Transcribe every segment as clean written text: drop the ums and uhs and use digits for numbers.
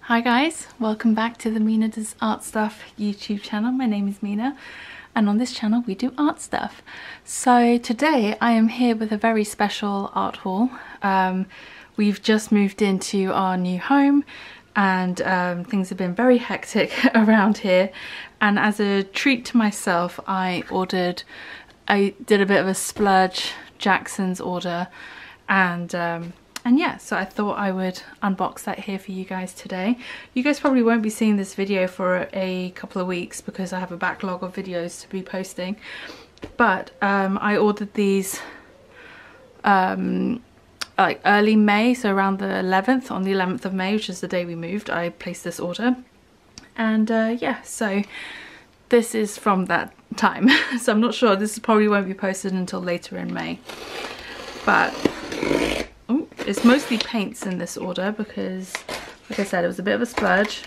Hi guys, welcome back to the Mina Does Art Stuff YouTube channel. My name is Mina and on this channel we do art stuff. So today I am here with a very special art haul. We've just moved into our new home and things have been very hectic around here, and as a treat to myself I did a bit of a splurge Jackson's order, and yeah, so I thought I would unbox that here for you guys today. You guys probably won't be seeing this video for a couple of weeks because I have a backlog of videos to be posting. But I ordered these like early May, so around the 11th, on the 11th of May, which is the day we moved, I placed this order. And yeah, so this is from that time. So I'm not sure, this probably won't be posted until later in May. But it's mostly paints in this order because, like I said, it was a bit of a splurge.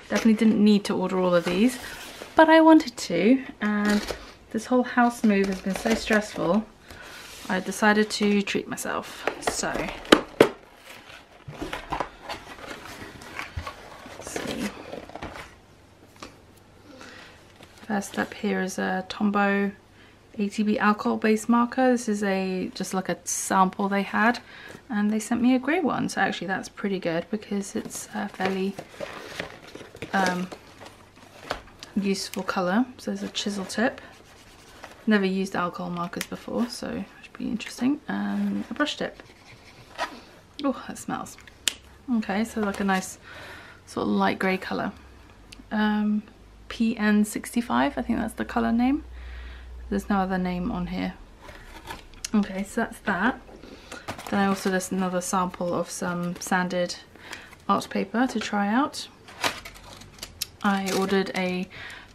Definitely didn't need to order all of these, but I wanted to, and this whole house move has been so stressful, I decided to treat myself. So, let's see. First up here is a Tombow ATB alcohol based marker. This is just like a sample they had, and they sent me a grey one, so actually that's pretty good because it's a fairly useful colour. So there's a chisel tip. Never used alcohol markers before, so it should be interesting. A brush tip. Oh, that smells. Okay, so like a nice sort of light grey colour. PN65, I think that's the colour name. There's no other name on here. Okay, so that's that. Then I also just another sample of some sanded art paper to try out. I ordered a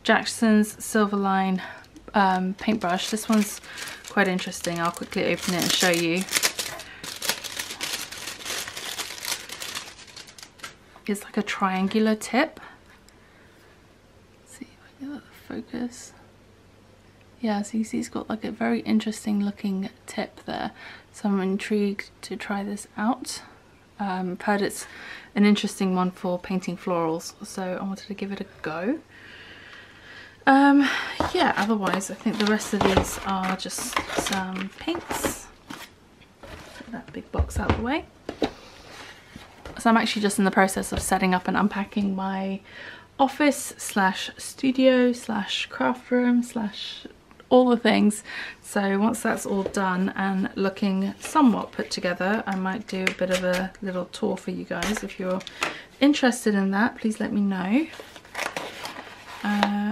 Jackson's Silverline paintbrush. This one's quite interesting. I'll quickly open it and show you. It's like a triangular tip. Let's see if I get that to focus. Yeah, so you see it's got like a very interesting looking tip there. So I'm intrigued to try this out. I've heard it's an interesting one for painting florals, so I wanted to give it a go. Yeah, otherwise I think the rest of these are just some paints. Put that big box out of the way. So I'm actually just in the process of setting up and unpacking my office slash studio slash craft room slash all the things. So once that's all done and looking somewhat put together, I might do a bit of a little tour for you guys. If you're interested in that, please let me know.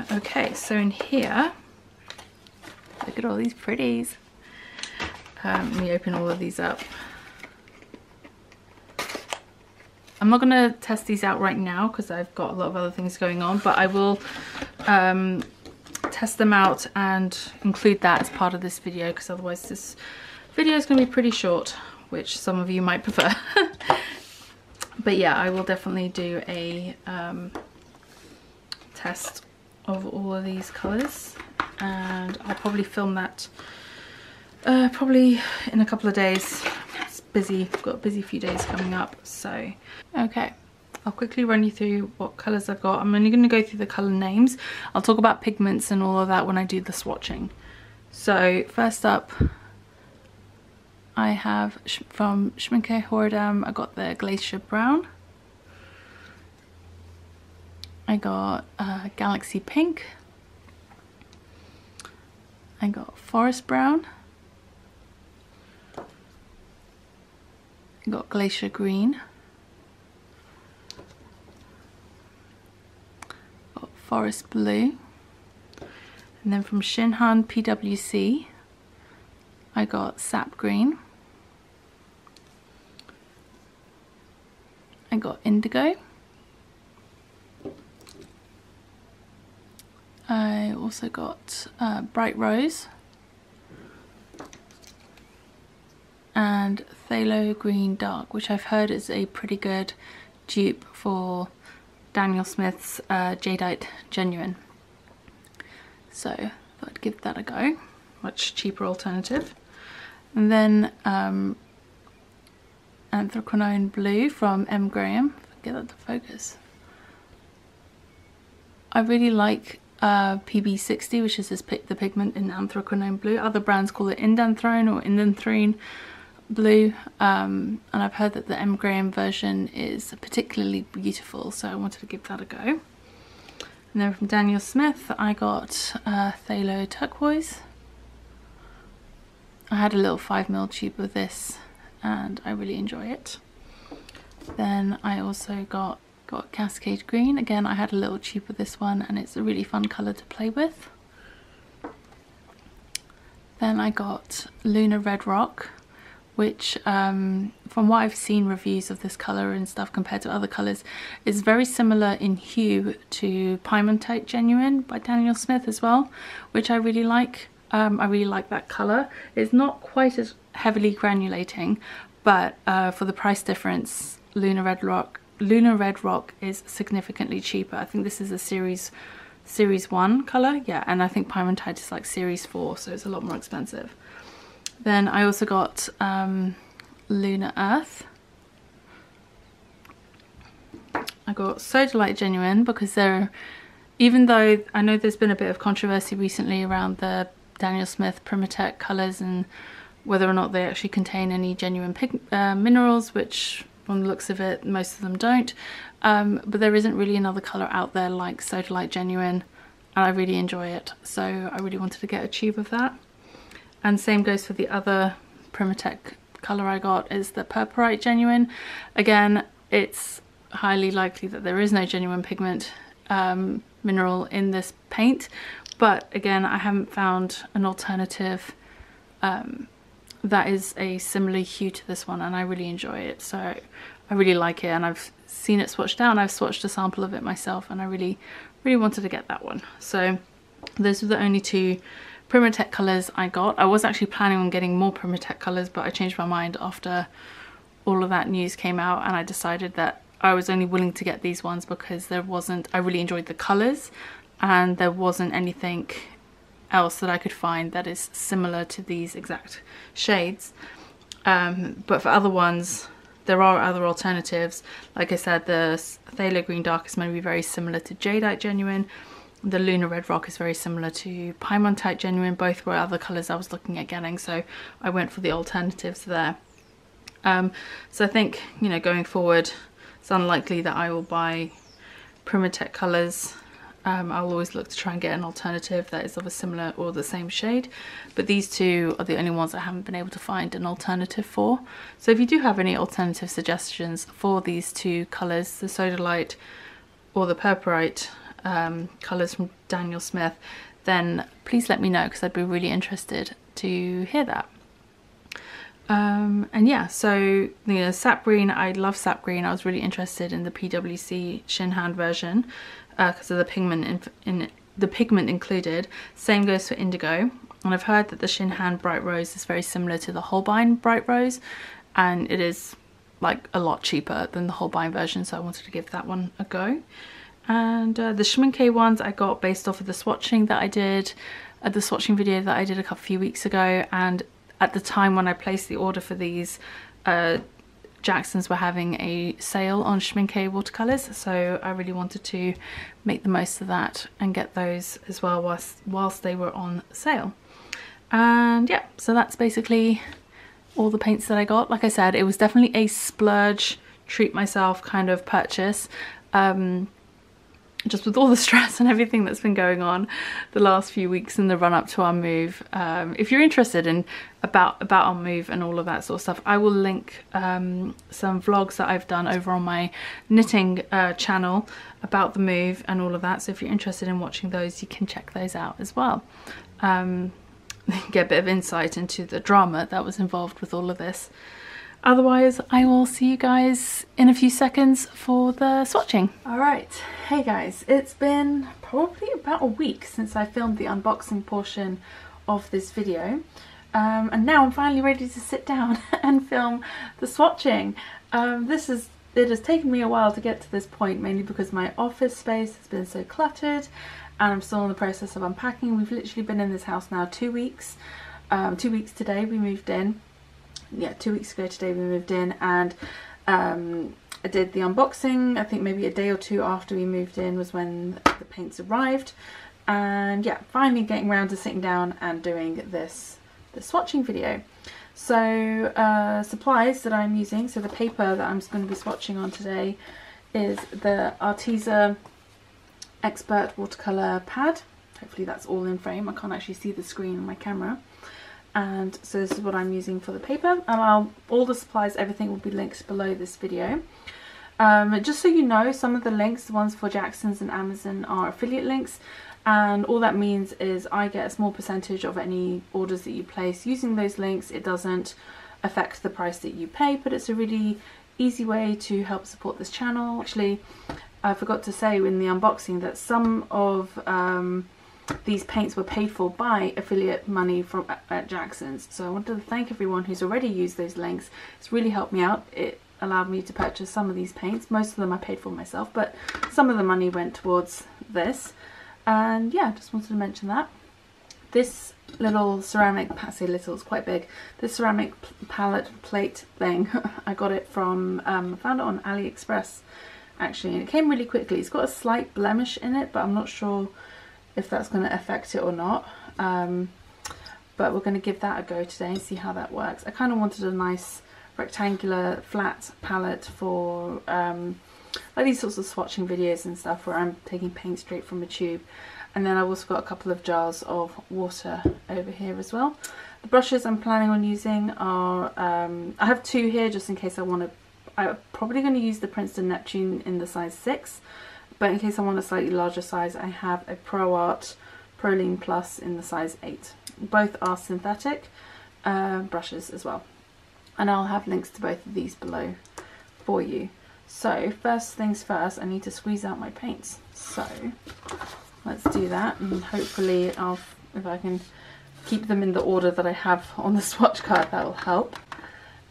Okay, so in here, look at all these pretties. Let me open all of these up. I'm not gonna test these out right now because I've got a lot of other things going on, but I will test them out and include that as part of this video, because otherwise this video is going to be pretty short, which some of you might prefer. But yeah, I will definitely do a test of all of these colours, and I'll probably film that probably in a couple of days. It's busy, I've got a busy few days coming up. So okay, I'll quickly run you through what colours I've got. I'm only going to go through the colour names. I'll talk about pigments and all of that when I do the swatching. So first up, I have from Schminke Horadam, I got the Glacier Brown. I got Galaxy Pink. I got Forest Brown. I got Glacier Green. Forest Blue, and then from Shinhan PWC I got Sap Green, I got Indigo, I also got Bright Rose and Phthalo Green Dark, which I've heard is a pretty good dupe for Daniel Smith's Jadeite Genuine. So I thought I'd give that a go, much cheaper alternative. And then Anthraquinone Blue from M. Graham. Get that to focus. I really like PB60, which is the pigment in anthracnone blue. Other brands call it indanthrone or indanthrene blue, and I've heard that the M Graham version is particularly beautiful, so I wanted to give that a go. And then from Daniel Smith I got Phthalo Turquoise. I had a little 5mm tube of this and I really enjoy it. Then I also got Cascade Green. Again, I had a little tube of this one and it's a really fun colour to play with. Then I got Lunar Red Rock, which from what I've seen reviews of this colour and stuff compared to other colours, is very similar in hue to Piemontite Genuine by Daniel Smith as well, which I really like. I really like that colour. It's not quite as heavily granulating, but for the price difference, Lunar Red Rock is significantly cheaper. I think this is a series 1 colour, yeah, and I think Piemontite is like series 4, so it's a lot more expensive. Then I also got Lunar Earth. I got Soda Light Genuine because even though I know there's been a bit of controversy recently around the Daniel Smith Primatech colours and whether or not they actually contain any genuine minerals, which from the looks of it most of them don't, but there isn't really another colour out there like Soda Light Genuine, and I really enjoy it, so I really wanted to get a tube of that. And same goes for the other Primatech colour I got, is the Purpurite Genuine. Again, it's highly likely that there is no genuine pigment mineral in this paint, but again, I haven't found an alternative that is a similar hue to this one, and I really enjoy it, so I really like it, and I've seen it swatched out and I've swatched a sample of it myself, and I really wanted to get that one. So those were the only two Primatech colours I got. I was actually planning on getting more Primatech colours, but I changed my mind after all of that news came out, and I decided that I was only willing to get these ones because I really enjoyed the colours and there wasn't anything else that I could find that is similar to these exact shades. But for other ones, there are other alternatives. Like I said, the Phthalo Green Dark is going to be very similar to Jadeite Genuine. The Lunar Red Rock is very similar to Piemontite Genuine. Both were other colours I was looking at getting, so I went for the alternatives there. So I think, you know, going forward, it's unlikely that I will buy Primatech colours. I'll always look to try and get an alternative that is of a similar or the same shade, but these two are the only ones I haven't been able to find an alternative for. So if you do have any alternative suggestions for these two colours, the Soda Light or the Purpurite colours from Daniel Smith, then please let me know, because I'd be really interested to hear that. And yeah, so you know, sap green, I love sap green. I was really interested in the PwC Shin Hand version because of the pigment included. Same goes for indigo, and I've heard that the Shin Hand Bright Rose is very similar to the Holbein Bright Rose, and it is like a lot cheaper than the Holbein version, so I wanted to give that one a go. And the Schmincke ones I got based off of the swatching that I did, the swatching video that I did a few weeks ago, and at the time when I placed the order for these, Jackson's were having a sale on Schmincke watercolours, so I really wanted to make the most of that and get those as well whilst they were on sale. And yeah, so that's basically all the paints that I got. Like I said, it was definitely a splurge, treat myself kind of purchase. Just with all the stress and everything that's been going on the last few weeks in the run up to our move. If you're interested in about our move and all of that sort of stuff, I will link some vlogs that I've done over on my knitting channel about the move and all of that. So if you're interested in watching those, you can check those out as well. Get a bit of insight into the drama that was involved with all of this. Otherwise, I will see you guys in a few seconds for the swatching. Alright, hey guys, it's been probably about a week since I filmed the unboxing portion of this video. And now I'm finally ready to sit down and film the swatching. It has taken me a while to get to this point, mainly because my office space has been so cluttered and I'm still in the process of unpacking. We've literally been in this house now 2 weeks. 2 weeks today we moved in. Yeah, 2 weeks ago today we moved in, and I did the unboxing, I think maybe a day or two after we moved in was when the paints arrived. And yeah, finally getting around to sitting down and doing the swatching video. So supplies that I'm using, so the paper that I'm going to be swatching on today is the Arteza Expert Watercolour pad. Hopefully that's all in frame, I can't actually see the screen on my camera. And so this is what I'm using for the paper, and all the supplies, everything will be linked below this video. Just so you know, some of the links, the ones for Jackson's and Amazon, are affiliate links, and all that means is I get a small percentage of any orders that you place using those links. It doesn't affect the price that you pay, but it's a really easy way to help support this channel. Actually, I forgot to say in the unboxing that some of these paints were paid for by affiliate money from at Jackson's, so I wanted to thank everyone who's already used those links. It's really helped me out. It allowed me to purchase some of these paints. Most of them I paid for myself, but some of the money went towards this. And yeah, just wanted to mention that. This little ceramic, I say little, it's quite big, this ceramic palette plate thing, I got it from, I found it on AliExpress actually, and it came really quickly. It's got a slight blemish in it, but I'm not sure if that's going to affect it or not. But we're going to give that a go today and see how that works. I kind of wanted a nice rectangular flat palette for like these sorts of swatching videos and stuff where I'm taking paint straight from a tube. And then I've also got a couple of jars of water over here as well. The brushes I'm planning on using are, I have two here just in case I want to, I'm probably going to use the Princeton Neptune in the size 6. But in case I want a slightly larger size, I have a Pro Art Proline Plus in the size 8. Both are synthetic brushes as well. And I'll have links to both of these below for you. So first things first, I need to squeeze out my paints. So let's do that, and hopefully if I can keep them in the order that I have on the swatch card, that will help.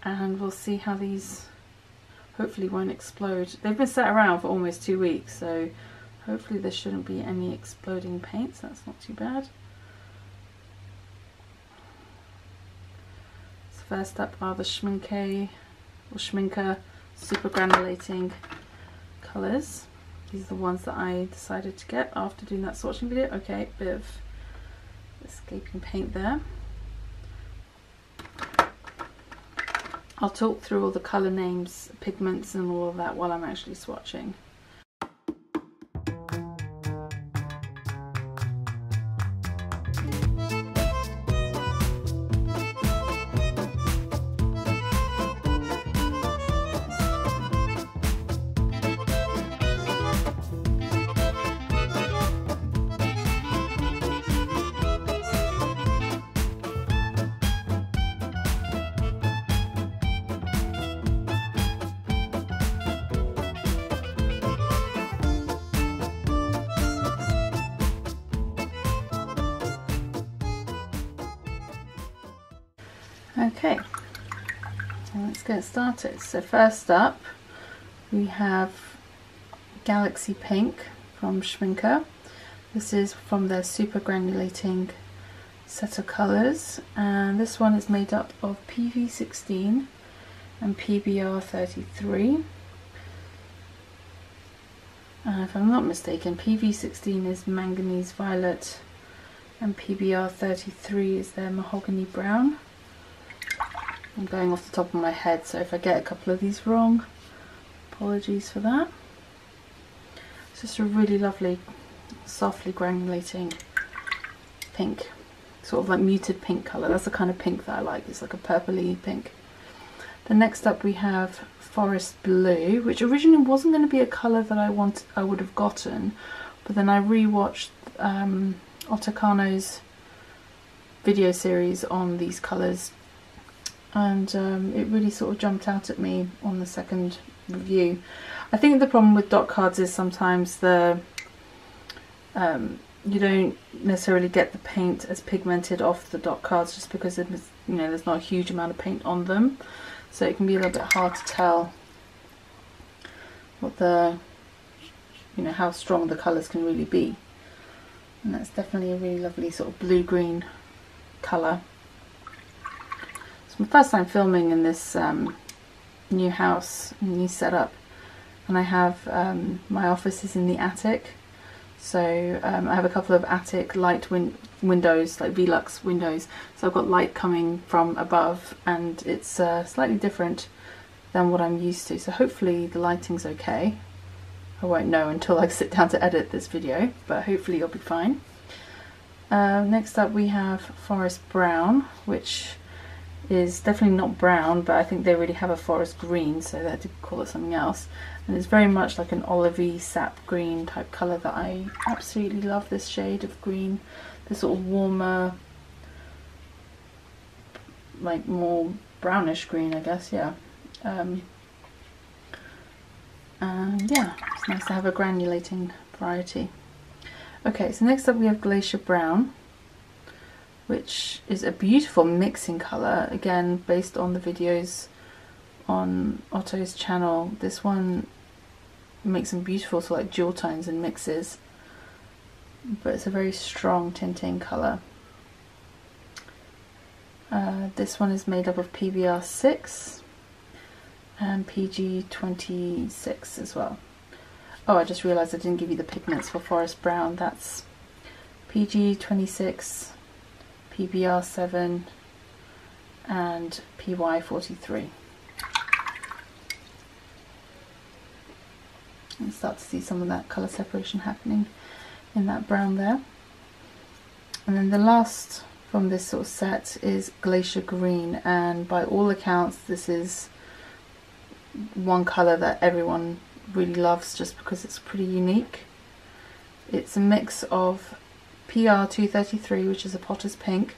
And we'll see how these hopefully won't explode. They've been set around for almost 2 weeks, so hopefully there shouldn't be any exploding paints. That's not too bad. So first up are the Schminke or Schminker super granulating colours. These are the ones that I decided to get after doing that swatching video. Okay, bit of escaping paint there. I'll talk through all the colour names, pigments and all of that while I'm actually swatching. Okay, so let's get started. So first up we have Galaxy Pink from Schminke. This is from their super granulating set of colours, and this one is made up of PV16 and PBR33. If I'm not mistaken, PV16 is manganese violet and PBR33 is their mahogany brown. I'm going off the top of my head, so if I get a couple of these wrong, apologies for that. It's just a really lovely, softly granulating pink, sort of like muted pink colour. That's the kind of pink that I like. It's like a purpley pink. Then next up we have Forest Blue, which originally wasn't going to be a colour that I would have gotten, but then I rewatched Otakano's video series on these colours, and it really sort of jumped out at me on the second review. I think the problem with dot cards is sometimes you don't necessarily get the paint as pigmented off the dot cards just because there's not a huge amount of paint on them, so it can be a little bit hard to tell what how strong the colours can really be. And that's definitely a really lovely sort of blue-green colour. It's my first time filming in this new house, new setup, and I have my office is in the attic, so I have a couple of attic light windows, like Velux windows, so I've got light coming from above, and it's slightly different than what I'm used to, so hopefully the lighting's okay. I won't know until I sit down to edit this video, but hopefully it'll be fine. Next up we have Forest Brown, which is definitely not brown, but I think they really have a forest green, so they had to call it something else. And it's very much like an olivey sap green type colour that I absolutely love, this shade of green. This sort of warmer, like more brownish green, I guess, yeah. And yeah, it's nice to have a granulating variety. Okay, so next up we have Glacier Brown, which is a beautiful mixing colour, again based on the videos on Otto's channel. This one makes some beautiful sort of like dual tones and mixes, but it's a very strong tinting colour. This one is made up of PBR 6 and PG 26 as well. Oh, I just realised I didn't give you the pigments for Forest Brown. That's PG 26, PBR 7 and PY 43. And start to see some of that colour separation happening in that brown there. And then the last from this sort of set is Glacier Green, and by all accounts this is one colour that everyone really loves just because it's pretty unique. It's a mix of PR 233, which is a potter's pink,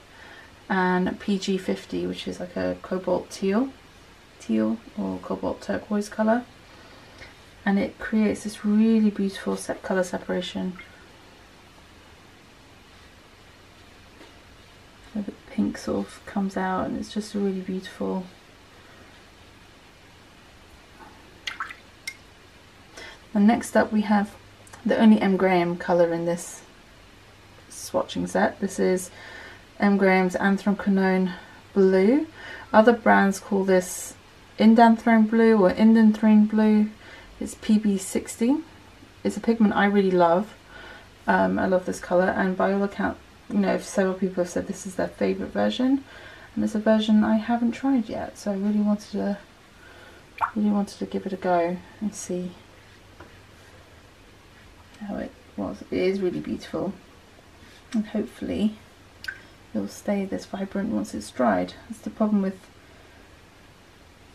and PG 50, which is like a cobalt teal or cobalt turquoise colour. And it creates this really beautiful colour separation. So the pink sort of comes out, and it's just really beautiful. And next up we have the only M. Graham colour in this swatching set. This is M. Graham's Anthracnone Blue. Other brands call this Indanthrone Blue or Indanthrone Blue. It's PB60. It's a pigment I really love. I love this colour, and by all accounts, you know, several people have said this is their favourite version, and it's a version I haven't tried yet, so I really wanted to give it a go and see how it was. It is really beautiful, and hopefully it'll stay this vibrant once it's dried. That's the problem with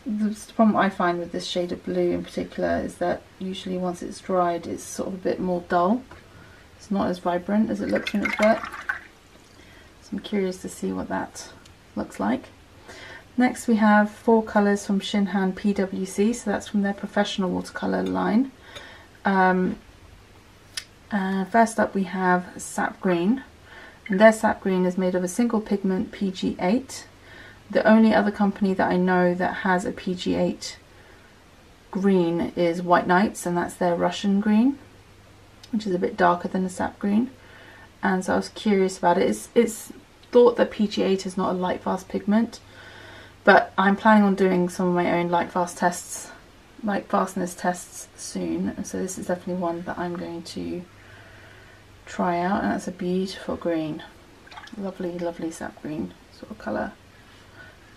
the problem I find with this shade of blue in particular, is that usually once it's dried it's sort of a bit more dull. It's not as vibrant as it looks when it's wet. So I'm curious to see what that looks like. Next we have 4 colours from Shinhan PWC, so that's from their professional watercolour line. First up we have Sap Green, and their Sap Green is made of a single pigment PG8. The only other company that I know that has a PG8 green is White Knights, and that's their Russian green, which is a bit darker than the Sap Green. And so I was curious about it. It's thought that PG8 is not a light fast pigment, but I'm planning on doing some of my own light fastness tests soon, and so this is definitely one that I'm going to try out. And that's a beautiful green, lovely, lovely sap green sort of colour.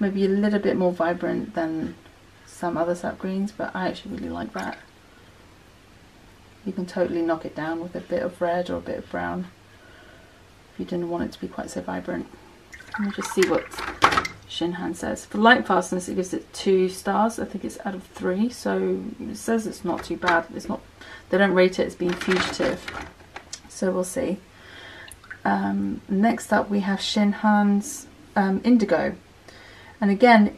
Maybe a little bit more vibrant than some other sap greens, but I actually really like that. You can totally knock it down with a bit of red or a bit of brown if you didn't want it to be quite so vibrant. Let me just see what Shinhan says. For light fastness it gives it 2 stars. I think it's out of 3, so it says it's not too bad. It's not, they don't rate it as being fugitive, so we'll see. Next up we have Shinhan's Indigo, and again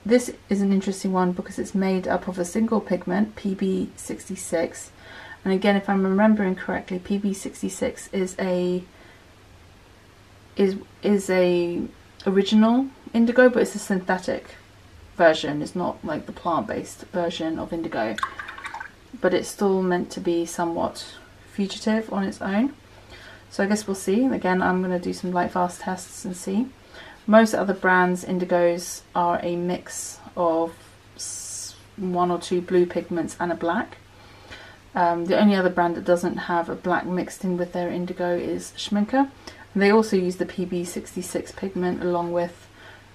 this is an interesting one because it's made up of a single pigment, PB66, and again, if I'm remembering correctly, PB66 is a original indigo, but it's a synthetic version. It's not like the plant-based version of indigo, but it's still meant to be somewhat fugitive on its own. So I guess we'll see. Again, I'm going to do some light fast tests and see. Most other brands' indigos are a mix of 1 or 2 blue pigments and a black. The only other brand that doesn't have a black mixed in with their indigo is Schminke. And they also use the PB66 pigment along with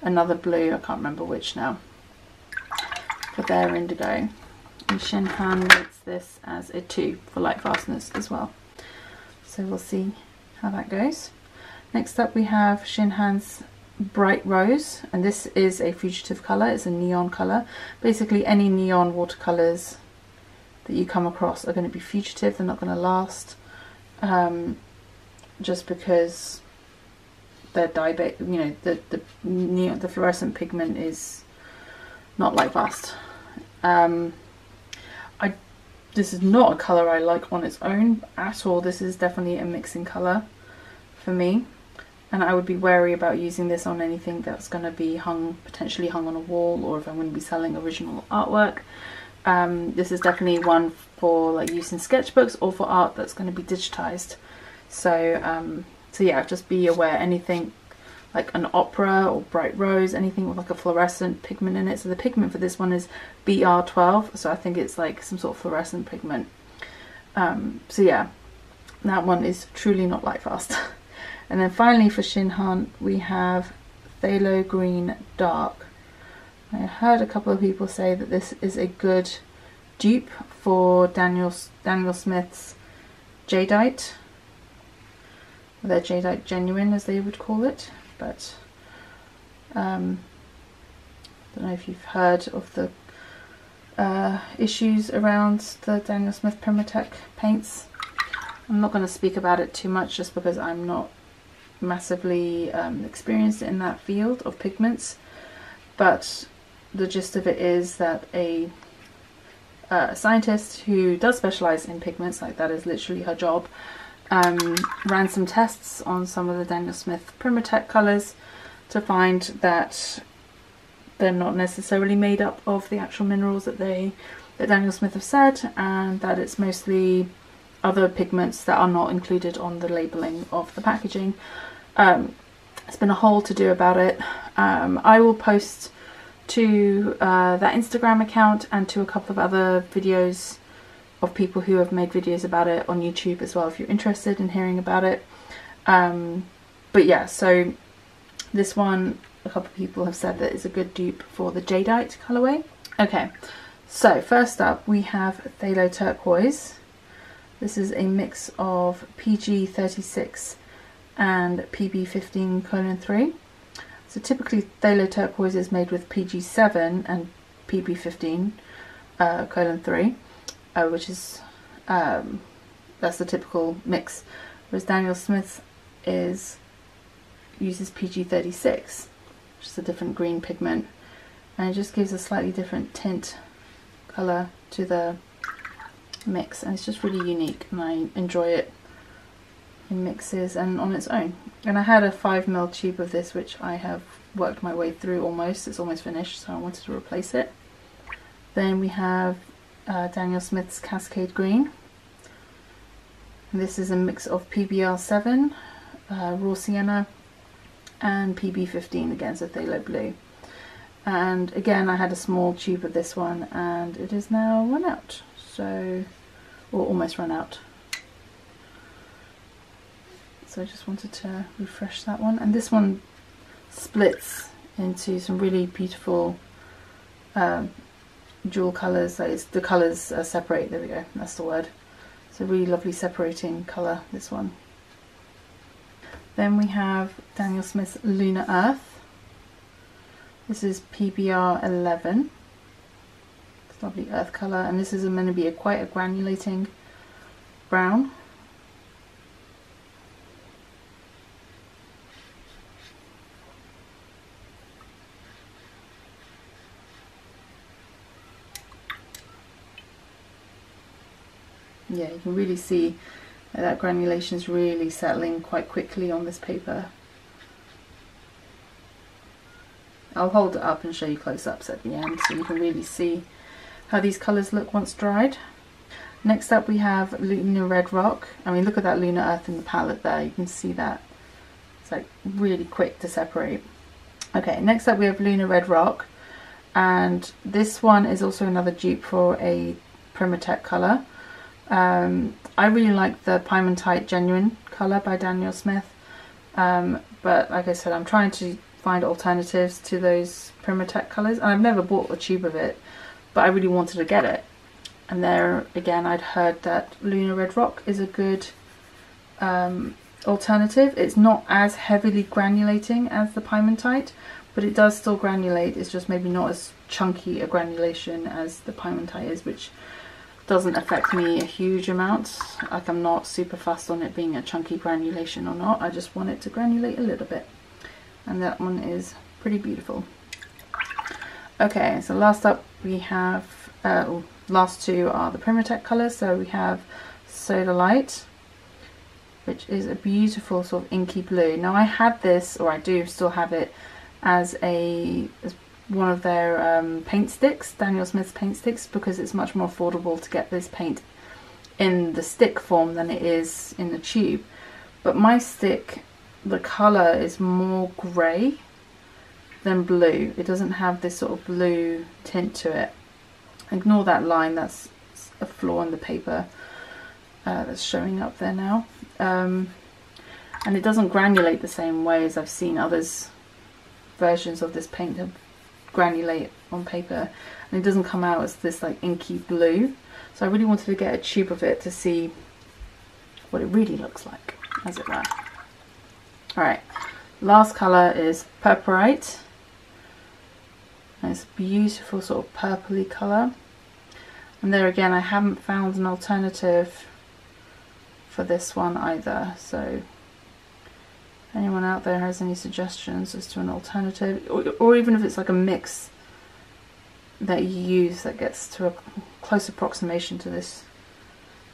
another blue, I can't remember which now, for their indigo. And Shinhan rates this as a 2 for light fastness as well. So we'll see how that goes. Next up we have Shinhan's Bright Rose, and this is a fugitive colour, it's a neon colour. Basically any neon watercolours that you come across are going to be fugitive, they're not going to last, just because they're dye-based, you know, the fluorescent pigment is not light fast. This is not a colour I like on its own at all. This is definitely a mixing colour for me, and I would be wary about using this on anything that's going to be potentially hung on a wall, or if I'm going to be selling original artwork. This is definitely one for like use in sketchbooks or for art that's going to be digitized. So yeah, just be aware, anything like an opera or bright rose, anything with like a fluorescent pigment in it. So the pigment for this one is BR12, so I think it's like some sort of fluorescent pigment. So yeah, that one is truly not light fast. And then finally for Shinhan we have Phthalo Green Dark. I heard a couple of people say that this is a good dupe for Daniel Smith's Jadeite, their Jadeite Genuine as they would call it. But don't know if you've heard of the issues around the Daniel Smith Primatech paints. I'm not going to speak about it too much just because I'm not massively experienced in that field of pigments, but the gist of it is that a scientist who does specialize in pigments, like that is literally her job, ran some tests on some of the Daniel Smith Primatech colours to find that they're not necessarily made up of the actual minerals that Daniel Smith have said, and that it's mostly other pigments that are not included on the labelling of the packaging. It's been a whole to do about it. I will post to that Instagram account and to a couple of other videos of people who have made videos about it on YouTube as well, if you're interested in hearing about it. But yeah, so this one, a couple of people have said that it's a good dupe for the Jadeite colourway. Okay, so first up we have Phthalo Turquoise. This is a mix of PG36 and PB15:3. So typically Phthalo Turquoise is made with PG7 and PB15:3. Which is that's the typical mix, whereas Daniel Smith uses PG36, which is a different green pigment, and it just gives a slightly different tint colour to the mix, and it's just really unique, and I enjoy it in mixes and on its own. And I had a 5ml tube of this which I have worked my way through almost, it's almost finished, so I wanted to replace it. Then we have Daniel Smith's Cascade Green. And this is a mix of PBR7, Raw Sienna, and PB15 again, so Phthalo Blue. And again, I had a small tube of this one, and it is now run out, so, or almost run out. So I just wanted to refresh that one. And this one splits into some really beautiful dual colours, like the colours separate, there we go, that's the word. It's a really lovely separating colour, this one. Then we have Daniel Smith's Lunar Earth. This is PBR11. It's a lovely earth colour, and this is going to be quite a granulating brown. Yeah, you can really see that granulation is really settling quite quickly on this paper. I'll hold it up and show you close-ups at the end so you can really see how these colours look once dried. Next up we have Lunar Red Rock. I mean, look at that Lunar Earth in the palette there, you can see that. It's like really quick to separate. Okay, next up we have Lunar Red Rock, and this one is also another dupe for a Primatech colour. I really like the Piemontite Genuine colour by Daniel Smith, but like I said, I'm trying to find alternatives to those Primatech colours, and I've never bought a tube of it, but I really wanted to get it. And there again, I'd heard that Lunar Red Rock is a good alternative. It's not as heavily granulating as the Piemontite, but it does still granulate. It's just maybe not as chunky a granulation as the Piemontite is, which doesn't affect me a huge amount. Like, I'm not super fussed on it being a chunky granulation or not. I just want it to granulate a little bit. And that one is pretty beautiful. Okay, so last up we have, last two are the Primatech colours. So we have Solar Light, which is a beautiful sort of inky blue. Now I had this, or I do still have it, as one of their paint sticks, Daniel Smith's paint sticks, because it's much more affordable to get this paint in the stick form than it is in the tube. But my stick, the colour is more grey than blue. It doesn't have this sort of blue tint to it. Ignore that line, that's a flaw in the paper that's showing up there now. And it doesn't granulate the same way as I've seen others versions of this paint have granulate on paper, and it doesn't come out as this like inky blue. So I really wanted to get a tube of it to see what it really looks like, as it were. Alright, last colour is Purpurite. And it's a beautiful sort of purpley colour. And there again, I haven't found an alternative for this one either. So if anyone out there has any suggestions as to an alternative, or even if it's like a mix that you use that gets to a close approximation to this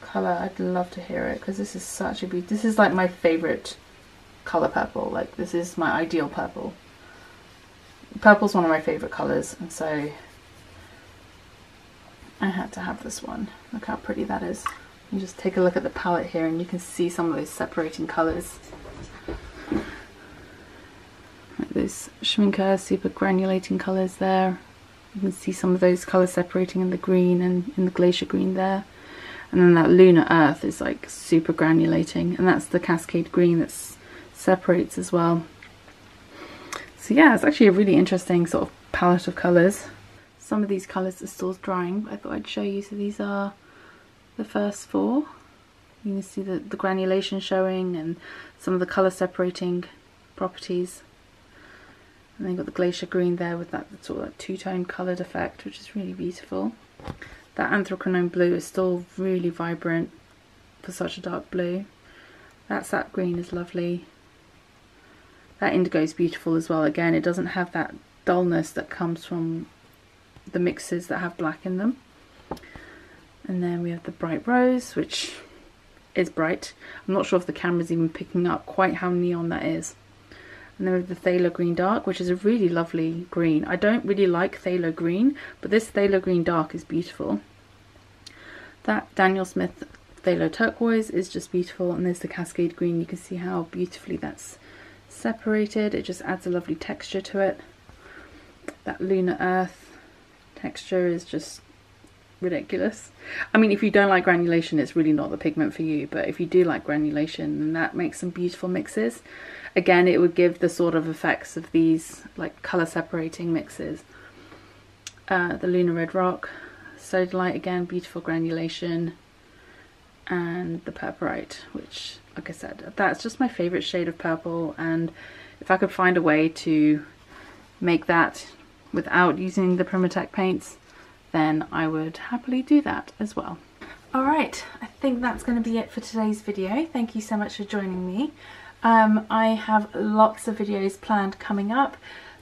colour, I'd love to hear it, because this is such a beauty. This is like my favourite colour purple. Like, this is my ideal purple. Purple's one of my favourite colours, and so I had to have this one. Look how pretty that is. You just take a look at the palette here and you can see some of those separating colours. Like those Schminker super granulating colours there. You can see some of those colours separating in the green and in the glacier green there. And then that Lunar Earth is like super granulating, and that's the Cascade Green that separates as well. So yeah, it's actually a really interesting sort of palette of colours. Some of these colours are still drying, but I thought I'd show you. So these are the first four. You can see the granulation showing and some of the colour separating properties. And then you've got the glacier green there with that sort of like two-tone coloured effect, which is really beautiful. That anthracnone blue is still really vibrant for such a dark blue. That sap green is lovely. That indigo is beautiful as well. Again, it doesn't have that dullness that comes from the mixes that have black in them. And then we have the bright rose, which is bright. I'm not sure if the camera's even picking up quite how neon that is. And then we have the Phthalo Green Dark, which is a really lovely green. I don't really like Phthalo Green, but this Phthalo Green Dark is beautiful. That Daniel Smith Phthalo Turquoise is just beautiful, and there's the Cascade Green. You can see how beautifully that's separated. It just adds a lovely texture to it. That Lunar Earth texture is just ridiculous. I mean, if you don't like granulation, it's really not the pigment for you, but if you do like granulation, then that makes some beautiful mixes. Again, it would give the sort of effects of these like colour separating mixes. The Lunar Red Rock, Sodalite, again, beautiful granulation. And the Purpurite, which, like I said, that's just my favourite shade of purple, and if I could find a way to make that without using the Primatech paints, then I would happily do that as well. Alright, I think that's going to be it for today's video. Thank you so much for joining me. I have lots of videos planned coming up.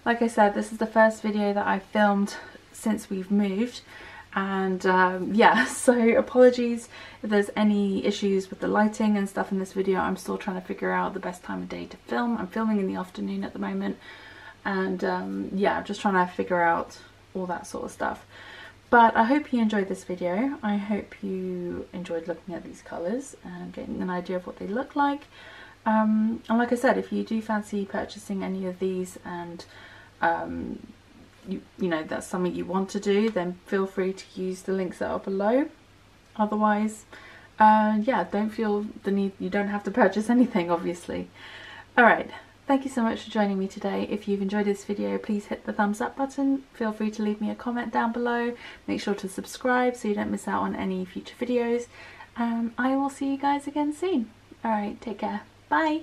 Like I said, this is the first video that I've filmed since we've moved, and yeah, so apologies if there's any issues with the lighting and stuff in this video. I'm still trying to figure out the best time of day to film. I'm filming in the afternoon at the moment, and yeah, I'm just trying to figure out all that sort of stuff. But I hope you enjoyed this video. I hope you enjoyed looking at these colours and getting an idea of what they look like. And like I said, if you do fancy purchasing any of these, and you know that's something you want to do, then feel free to use the links that are below. Otherwise, yeah, don't feel the need, you don't have to purchase anything, obviously. Alright, thank you so much for joining me today. If you've enjoyed this video, please hit the thumbs up button. Feel free to leave me a comment down below. Make sure to subscribe so you don't miss out on any future videos. I will see you guys again soon. Alright, take care. Bye!